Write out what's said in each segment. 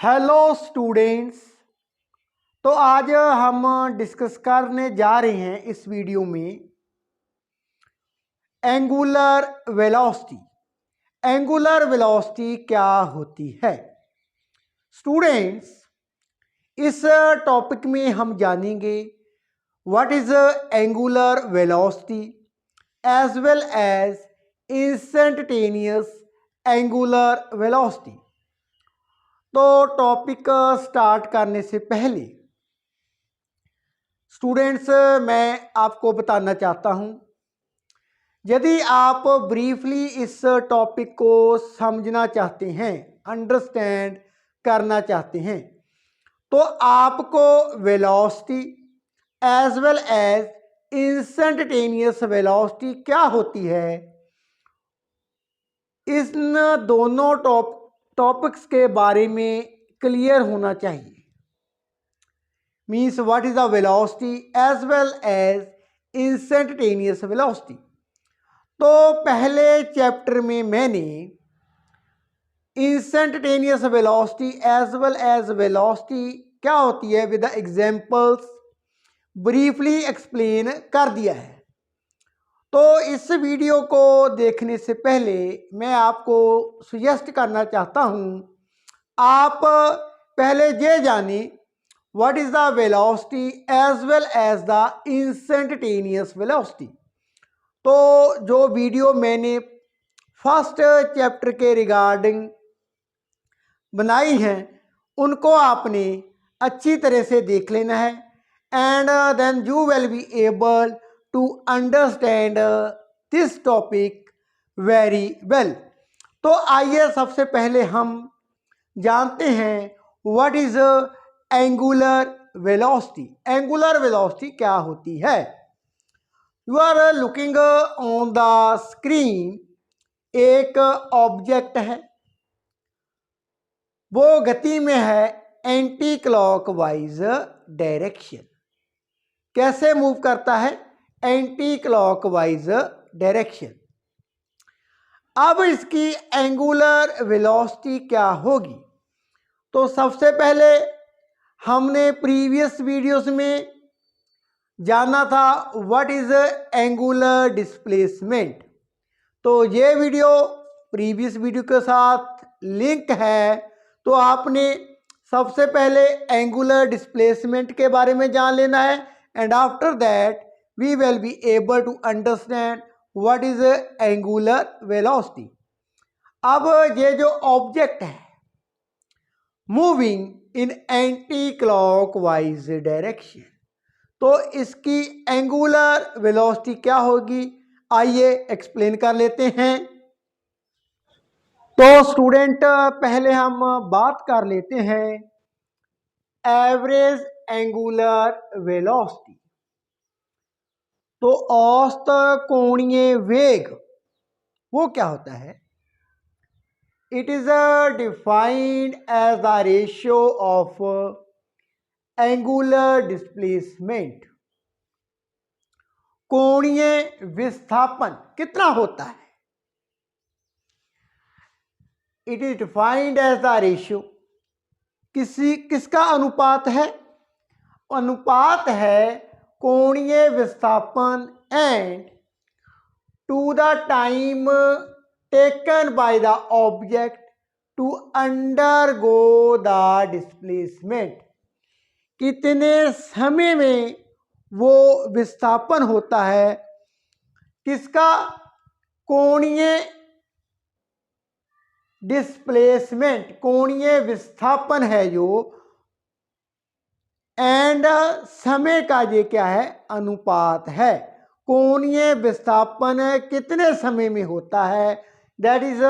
Hello students. तो आज हम डिस्कस करने जा रहे हैं इस वीडियो में एंगुलर वेलोसिटी। एंगुलर वेलोसिटी क्या होती है स्टूडेंट्स? इस टॉपिक में हम जानेंगे what is angular velocity as well as instantaneous angular velocity. तो टॉपिक स्टार्ट करने से पहले स्टूडेंट्स मैं आपको बताना चाहता हूं, यदि आप ब्रीफली इस टॉपिक को समझना चाहते हैं, अंडरस्टैंड करना चाहते हैं, तो आपको velocity as well as instantaneous velocity क्या होती है, इन दोनों टॉपिक्स के बारे में क्लियर होना चाहिए। Means what is the velocity as well as instantaneous velocity. तो पहले चैप्टर में मैंने instantaneous velocity as well as velocity क्या होती है with the examples briefly explain कर दिया है। तो इस वीडियो को देखने से पहले मैं आपको सजेस्ट करना चाहता हूं, आप पहले ये जाने what is the velocity as well as the instantaneous velocity. तो जो वीडियो मैंने फर्स्ट चैप्टर के रिगार्डिंग बनाई है उनको आपने अच्छी तरह से देख लेना है and then you will be able to understand this topic very well. तो आइए सबसे पहले हम जानते हैं what is angular velocity. Angular velocity क्या होती है? You are looking on the screen, एक ऑब्जेक्ट है, वो गति में है एंटी क्लॉकवाइज डायरेक्शन। कैसे मूव करता है? Anti clockwise direction. अब इसकी एंगुलर वेलोसिटी क्या होगी? तो सबसे पहले हमने प्रीवियस वीडियोस में जाना था व्हाट इज एंगुलर डिस्प्लेसमेंट। तो ये वीडियो प्रीवियस वीडियो के साथ लिंक है, तो आपने सबसे पहले एंगुलर डिस्प्लेसमेंट के बारे में जान लेना है and after that we will be able to understand what is angular velocity. अब ये जो ऑब्जेक्ट है moving in anti clockwise direction, तो इसकी एंगुलर वेलोसिटी क्या होगी? आइए एक्सप्लेन कर लेते हैं। तो स्टूडेंट पहले हम बात कर लेते हैं एवरेज एंगुलर वेलोसिटी। तो औसत कोणीय वेग वो क्या होता है? It is defined as the ratio of angular displacement. कोणीय विस्थापन कितना होता है? It is defined as the ratio, किसका अनुपात है? अनुपात है कोणीय विस्थापन and to the time taken by the object to undergo the displacement. कितने समय में वो विस्थापन होता है किसका? कोणीय डिस्प्लेसमेंट, कोणीय विस्थापन है जो, एंड समय का ये क्या है? अनुपात है। कोणीय विस्थापन कितने समय में होता है? That is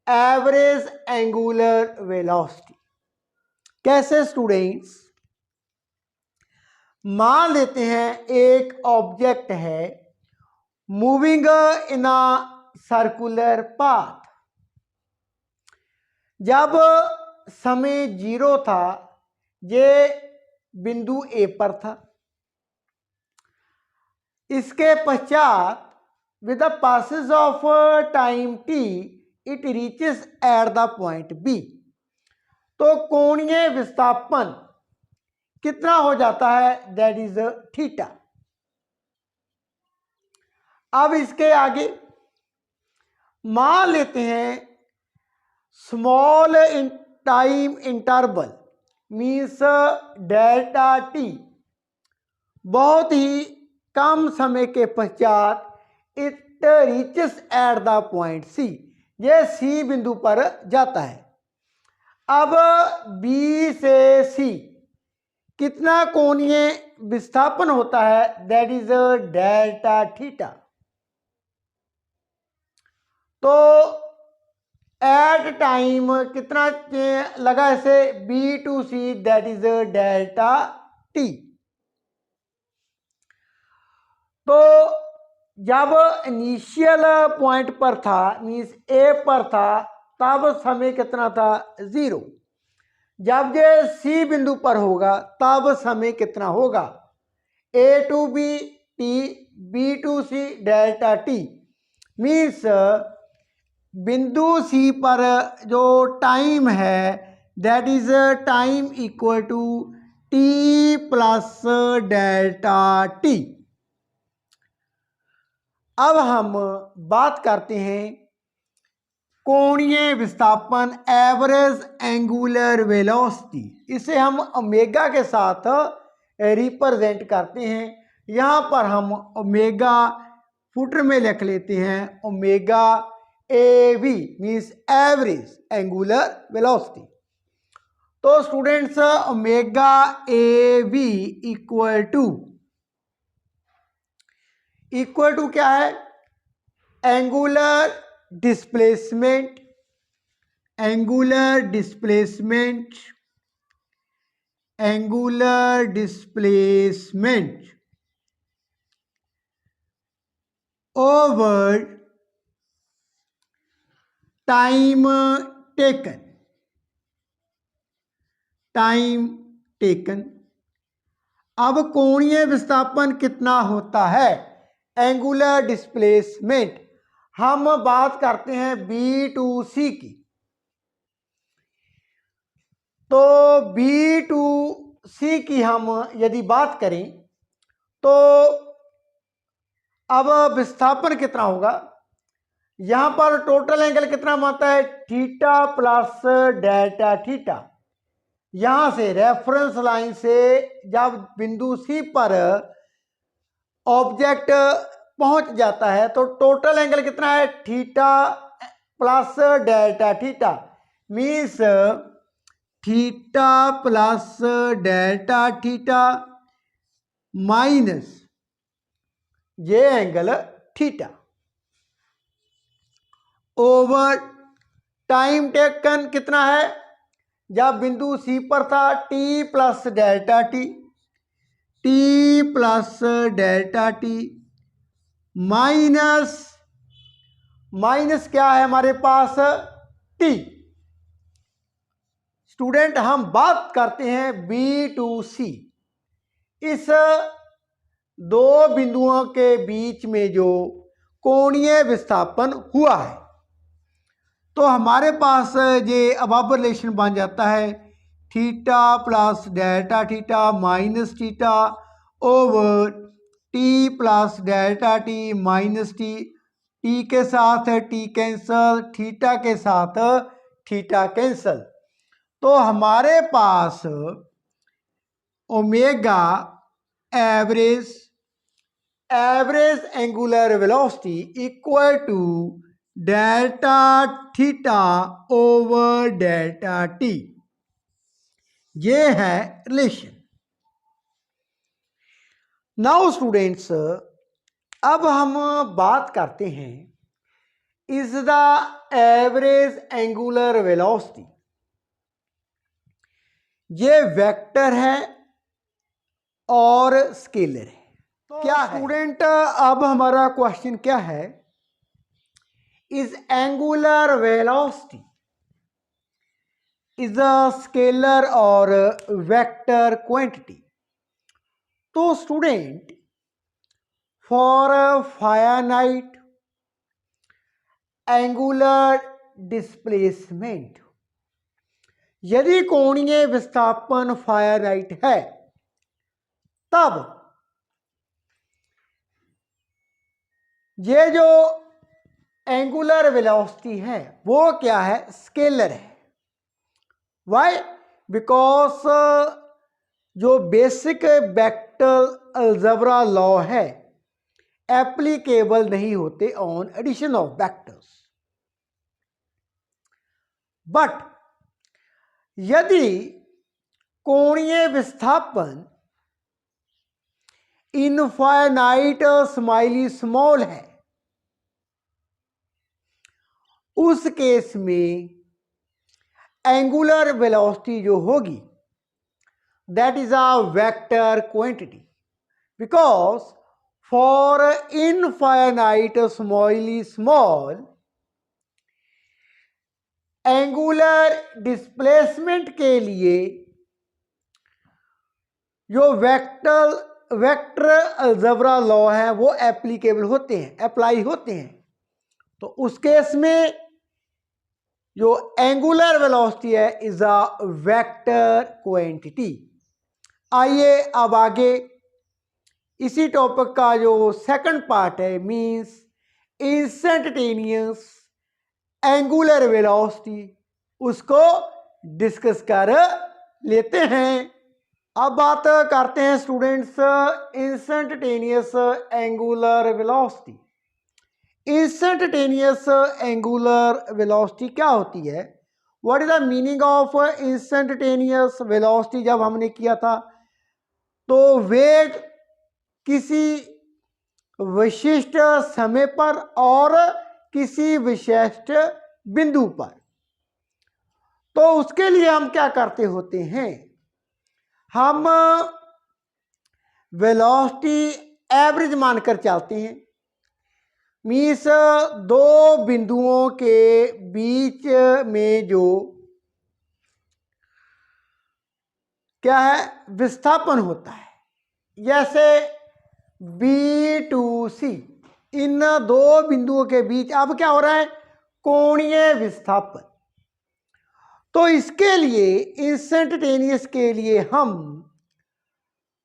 average angular velocity. कैसे स्टूडेंट्स? मान लेते हैं एक ऑब्जेक्ट है moving in a circular path. जब समय 0 था, ये बिंदु ए पर था। इसके पश्चात with the passage of time T it reaches at the point B. तो कोणीय विस्थापन कितना हो जाता है, दैट इज थीटा। अब इसके आगे मान लेते हैं small time interval means delta T, बहुत ही कम समय के पश्चात it reaches at the point C, ये सी बिंदु पर जाता है। अब बी से सी कितना कोणीय विस्थापन होता है, दैट इज डेल्टा थीटा। तो एट टाइम कितना लगा इसे, B to C, that is delta T. तो जब इनिशियल पॉइंट पर था मीन्स ए पर था, तब समय कितना था, 0। जब ये सी बिंदु पर होगा तब समय कितना होगा, A to B T, B to C, delta T. Means बिंदु सी पर जो टाइम है that is time equal to T plus delta T. अब हम बात करते हैं कोणीय विस्थापन, एवरेज एंगुलर वेलोसिटी। इसे हम ओमेगा के साथ रिप्रेजेंट करते हैं। यहाँ पर हम ओमेगा फुटर में लिख लेते हैं, omega A V means average angular velocity. तो students omega A V equal to क्या है, angular displacement, angular displacement, angular displacement over time taken, time taken. अब कोणीय विस्थापन कितना होता है, एंगुलर डिस्प्लेसमेंट, हम बात करते हैं बी टू सी की। तो बी टू सी की हम यदि बात करें तो अब विस्थापन कितना होगा, यहां पर टोटल एंगल कितना मानता है, थीटा प्लस डेल्टा थीटा। यहां से रेफरेंस लाइन से जब बिंदु सी पर ऑब्जेक्ट पहुंच जाता है तो टोटल एंगल कितना है, theta plus delta theta. Means theta plus delta theta minus ये angle theta over time taken कितना है, जब बिंदु सी पर था T plus delta T, T plus delta T minus क्या है हमारे पास, टी। स्टूडेंट हम बात करते हैं बी टू सी, इस दो बिंदुओं के बीच में जो कोणीय विस्थापन हुआ है, तो हमारे पास ये अब रिलेशन बन जाता है theta plus delta theta minus theta over T plus delta T minus T. T के साथ टी कैंसल, थीटा के साथ थीटा कैंसल। तो हमारे पास omega average angular velocity equal to delta theta over delta T, ये है रिलेशन। नाउ स्टूडेंट्स अब हम बात करते हैं is the average angular velocity, ये वेक्टर है और स्केलर है। तो क्या स्टूडेंट अब हमारा क्वेश्चन क्या है, is angular velocity is a scalar और वेक्टर क्वांटिटी। तो student for finite angular displacement, यदि कोणीय विस्थापन फाइनाइट है तब ये जो एंगुलर वेलोसिटी है वो क्या है, स्केलर है। वाई? बिकॉज जो बेसिक वेक्टर अलजेब्रा लॉ है एप्लीकेबल नहीं होते on addition of vectors. But यदि कोणीय विस्थापन इनफाइनाइट स्माइली स्मॉल है, उस केस में एंगुलर वेलोसिटी जो होगी that is a vector quantity, because for infinite स्मॉली small angular displacement के लिए जो वेक्टर अलजेब्रा लॉ है वो एप्लीकेबल होते हैं, अप्लाई होते हैं। तो उस केस में जो एंगुलर वेलोसिटी है इज अ वेक्टर क्वांटिटी। आइए अब आगे इसी टॉपिक का जो सेकंड पार्ट है मींस इंस्टेंटेनियस एंगुलर वेलोसिटी, उसको डिस्कस कर लेते हैं। अब बात करते हैं students instantaneous angular velocity. Instantaneous angular velocity क्या होती है? What is the meaning of instantaneous velocity? जब हमने किया था तो वेग किसी विशिष्ट समय पर और किसी विशिष्ट बिंदु पर, तो उसके लिए हम क्या करते होते हैं, हम वेलोसिटी एवरेज मानकर चलते हैं। मीन्स दो बिंदुओं के बीच में जो क्या है विस्थापन होता है, जैसे B2C, इन दो बिंदुओं के बीच अब क्या हो रहा है, कोणीय विस्थापन। तो इसके लिए इंस्टेंटेनियस के लिए हम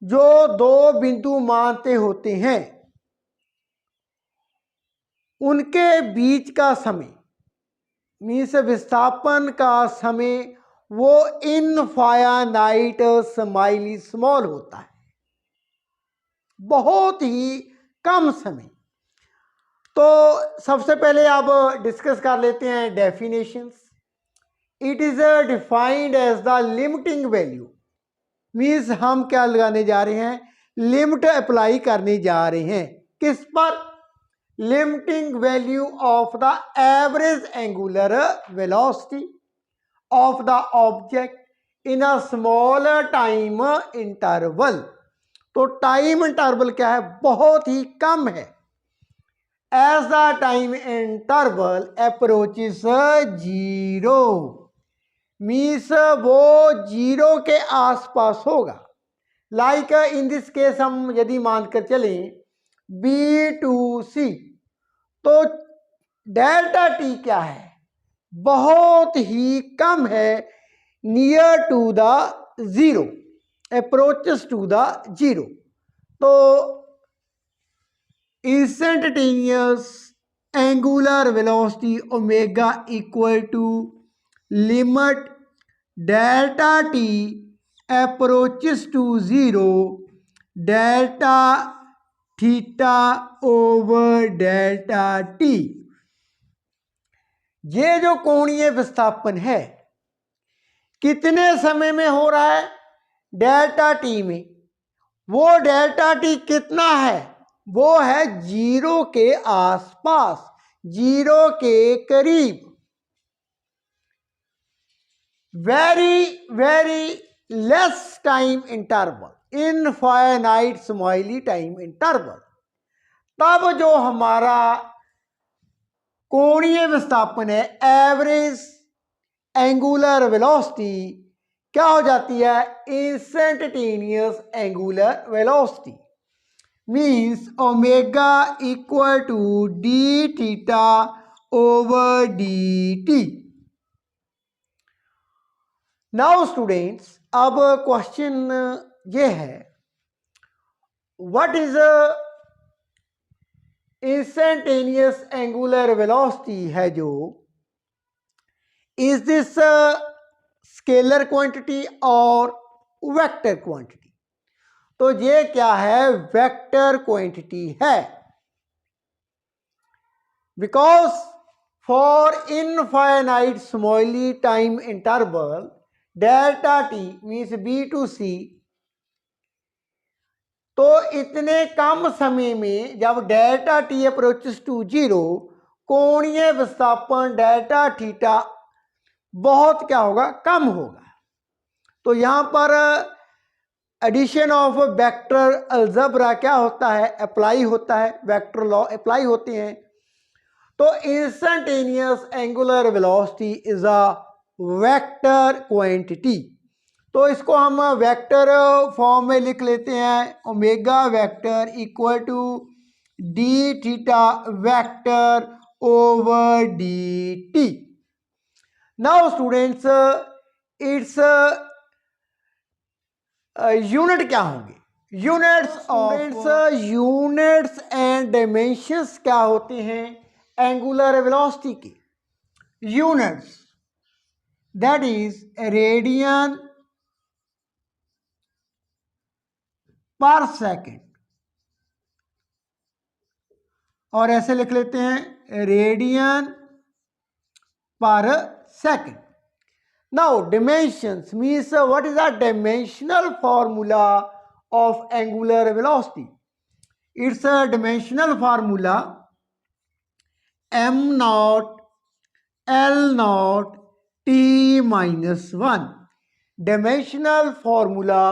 जो दो बिंदु मानते होते हैं उनके बीच का समय मीन्स विस्थापन का समय वो इनफाइनाइट स्माइली स्मॉल होता है, बहुत ही कम समय। तो सबसे पहले आप डिस्कस कर लेते हैं definitions. It is defined as the limiting value, means हम क्या लगाने जा रहे हैं, लिमिट अप्लाई करने जा रहे हैं। किस पर? Limiting value of the average angular velocity of the object in a small time interval. तो टाइम इंटरवल क्या है, बहुत ही कम है। As the time interval approaches zero, means वो जीरो के आसपास होगा। लाइक इन दिस केस हम यदि मानकर चलें B2C, तो डेल्टा टी क्या है, बहुत ही कम है, near to the zero, approaches to the zero. तो instantaneous angular velocity omega equal to limit delta T approaches to zero delta theta over delta T. ये जो कोणीय विस्थापन है कितने समय में हो रहा है, डेल्टा टी में। वो डेल्टा टी कितना है, वो है जीरो के आसपास, जीरो के करीब। Very very less time interval, infinite स्मॉली time interval, तब जो हमारा कोणीय विस्थापन है एवरेज एंगुलर वेलोसिटी क्या हो जाती है, instantaneous angular velocity, means omega equal to D theta over D T. Now students, अब क्वेश्चन ये है, what is instantaneous angular velocity है जो, इज दिस स्केलर क्वांटिटी और वेक्टर क्वांटिटी? तो ये क्या है? वेक्टर क्वांटिटी है, because for infinite स्मॉली time interval delta T means B to C, तो इतने कम समय में जब delta T approaches to zero, कोणीय विस्थापन डेल्टा थीटा बहुत क्या होगा? कम होगा। तो यहाँ पर एडिशन ऑफ वेक्टर अलजेब्रा क्या होता है? अप्लाई होता है, वेक्टर लॉ अप्लाई होते हैं। तो instantaneous angular velocity is a vector quantity. तो इसको हम वेक्टर फॉर्म में लिख लेते हैं, omega vector equal to D theta vector over D T. Now students, its unit क्या होंगे? यूनिट्स एंड डायमेंशंस क्या होते हैं एंगुलर वेलोसिटी के? यूनिट्स, दैट इज रेडियन पर सेकेंड, और ऐसे लिख लेते हैं रेडियन पर second. Now dimensions means what is the dimensional formula of angular velocity? It's a dimensional formula m naught l naught t minus 1, dimensional formula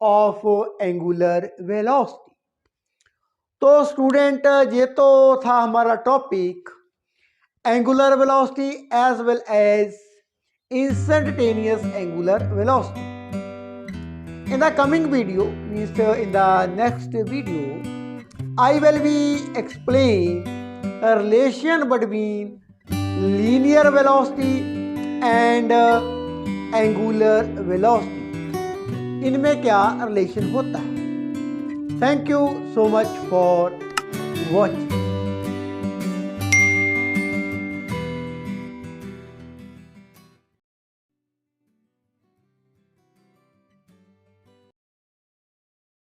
of angular velocity। तो student, ये तो था हमारा topic angular velocity as well as instantaneous angular velocity. In the coming video, means in the next video, I will be explain a relation between linear velocity and angular velocity. इनमें क्या relation होता है? Thank you so much for watching.